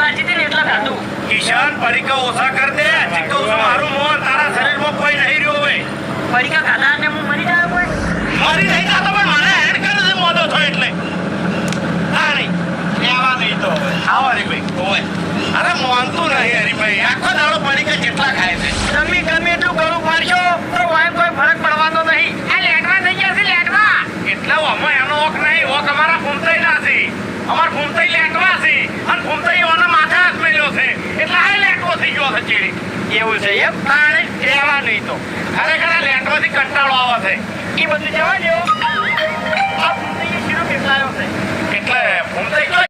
વાંચી હતી ને એટલે ખાધું. કિશન પડીકા ઓછા કર દે. ચીતો મારું મોં તારા શરીરમાં કોઈ નહીં રહ્યો હોય. પડીકા ખાધા ને હું મરી જાવ કોઈ મારી નહીં જાતો પણ મને હેડ કરે છે મોદો થયો એટલે. હા નહીં લેવા નહીં તો આવો હરીભાઈ ઓય. અરે મોનતું નહીં હરીભાઈ. આખો દાડો પડીકા કેટલા ખાય છે. તમે ગમે એટલું ગળું પાડશો તો વાય કોઈ ફરક પડવાનો નહીં. આ લેટવા થઈ ગયા છે લેટવા. એટલે અમે એનો ઓક નહીં. ઓક અમારા ફૂમતાઈ ના છે. અમાર ફૂમતાઈ લેટવા છે અને ફૂમતાઈ ઓના માથે હાથ મેલ્યો છે એટલે આ લેટવો થઈ ગયો છે ચીડી. એવું છે એમ. તાણે લેવા નહીં તો ખરેખર આ લેટવાથી કંટાળો આવે છે. એ બધું જવા દો. આ ફૂમતાઈએ શીરો કેટલાયો છે એટલે ફૂમતાઈ